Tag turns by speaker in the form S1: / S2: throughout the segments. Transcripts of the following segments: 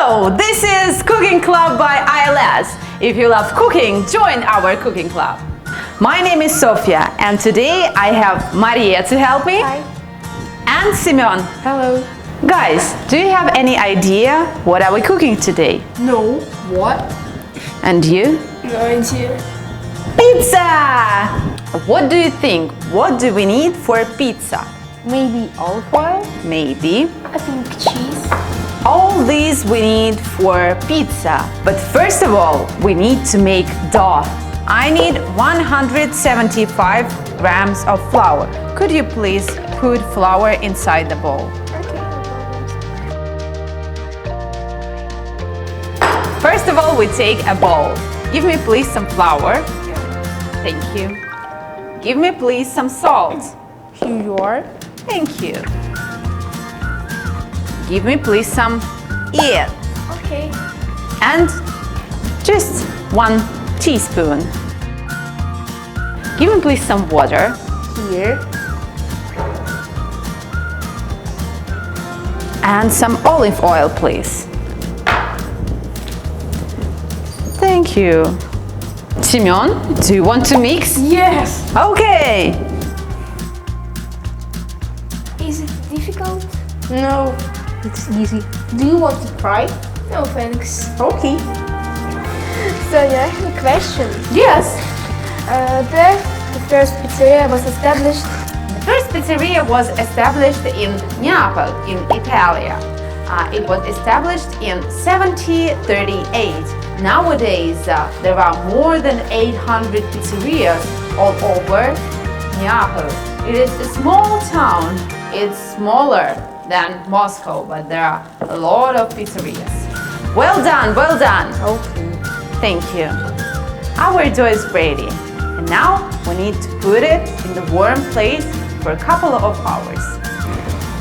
S1: Hello, this is Cooking Club by ILS. If you love cooking, join our cooking club. My name is Sofia, and today I have Maria to help me.
S2: Hi.
S1: And Simeon.
S2: Hello.
S1: Guys, do you have any idea what are we cooking today?
S2: No. What?
S1: And you?
S2: No idea.
S1: Pizza! What do you think? What do we need for pizza?
S2: Maybe olive oil?
S1: Maybe.
S2: I think cheese.
S1: All these we need for pizza. But first of all, we need to make dough. I need 175 grams of flour. Could you please put flour inside the bowl?
S2: Okay, no problem.
S1: First of all, we take a bowl. Give me please some flour. Thank you. Give me please some salt.
S2: Here you are.
S1: Thank you. Give me please some egg.
S2: Okay.
S1: And just 1 teaspoon. Give me please some water.
S2: Here.
S1: And some olive oil, please. Thank you. Simeon, do you want to mix?
S2: Yes.
S1: Okay.
S2: Is it difficult? No, it's easy. Do you want to try? No, thanks.
S1: Okay.
S2: So yeah, I have a question.
S1: Yes.
S2: The first pizzeria was established.
S1: The first pizzeria was established in Neapel, in Italy. It was established in 1738. Nowadays, there are more than 800 pizzerias all over Neapel. It is a small town. It's smaller than Moscow, but there are a lot of pizzerias. Well done, well done.
S2: Okay.
S1: Thank you. Our dough is ready. And now we need to put it in the warm place for a couple of hours.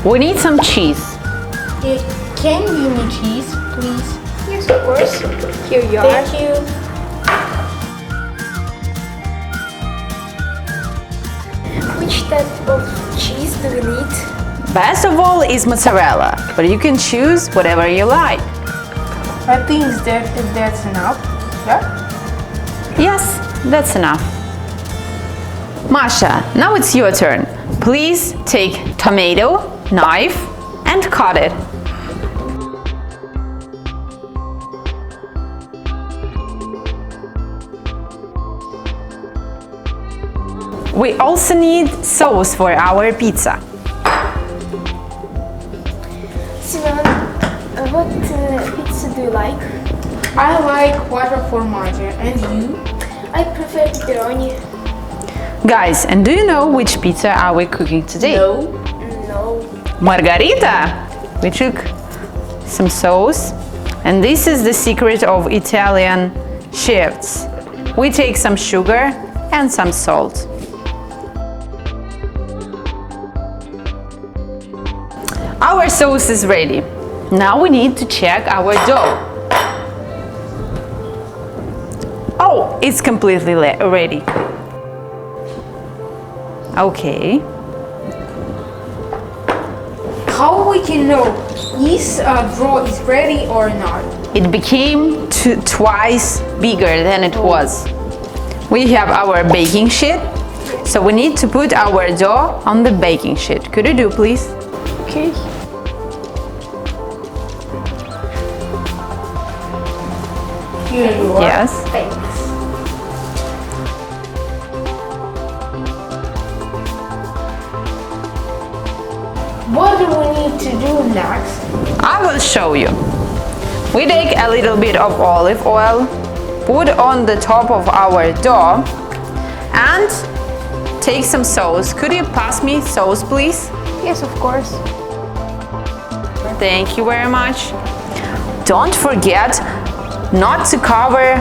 S1: We need some cheese.
S2: Can you give me cheese, please? Yes, of course. Here you are. Thank you. Which type of cheese do we need?
S1: Best of all is mozzarella, but you can choose whatever you like.
S2: I think that's enough. Yeah?
S1: Yes, that's enough. Masha, now it's your turn. Please take tomato, knife, and cut it. We also need sauce for our pizza.
S2: Simon, what pizza do you like? I like quattro formaggio, and you? I prefer pepperoni.
S1: Guys, and do you know which pizza are we cooking today?
S2: No.
S1: Margarita! We took some sauce, and this is the secret of Italian chefs. We take some sugar and some salt. Our sauce is ready. Now we need to check our dough. Oh, it's completely ready. Okay.
S2: How we can know this dough is ready or not?
S1: It became twice bigger than it was. We have our baking sheet, so we need to put our dough on the baking sheet. Could you do, please?
S2: Okay. Here you are.
S1: Yes.
S2: Thanks. What do we need to do next?
S1: I will show you. We take a little bit of olive oil, put on the top of our dough, and take some sauce. Could you pass me sauce, please?
S2: Yes, of course.
S1: Thank you very much. Don't forget not to cover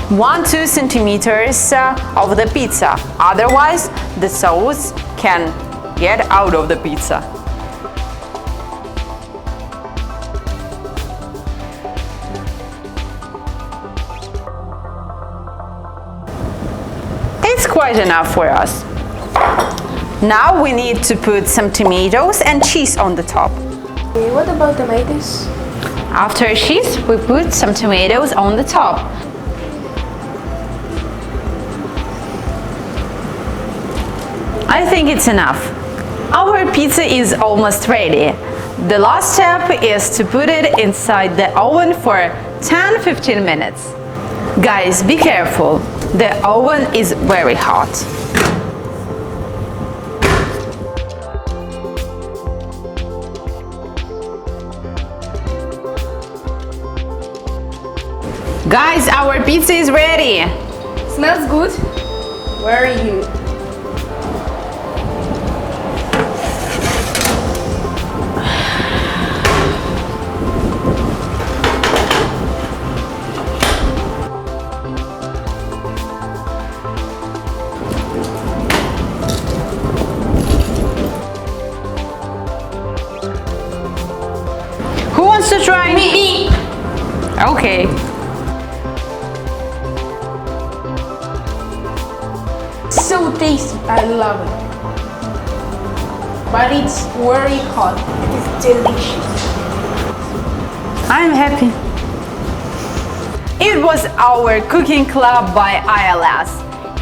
S1: 1-2 centimeters of the pizza. Otherwise, the sauce can get out of the pizza. It's quite enough for us. Now we need to put some tomatoes and cheese on the top.
S2: What about tomatoes?
S1: After cheese, we put some tomatoes on the top. I think it's enough. Our pizza is almost ready. The last step is to put it inside the oven for 10-15 minutes. Guys, be careful. The oven is very hot. Guys, our pizza is ready.
S2: Smells good. Where are you?
S1: Who wants to try?
S2: Me.
S1: Okay.
S2: So tasty. I love it. But it's very hot. It's delicious.
S1: I'm happy. It was our cooking club by ILS.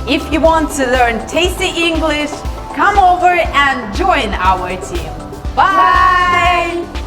S1: If you want to learn tasty English, come over and join our team. Bye!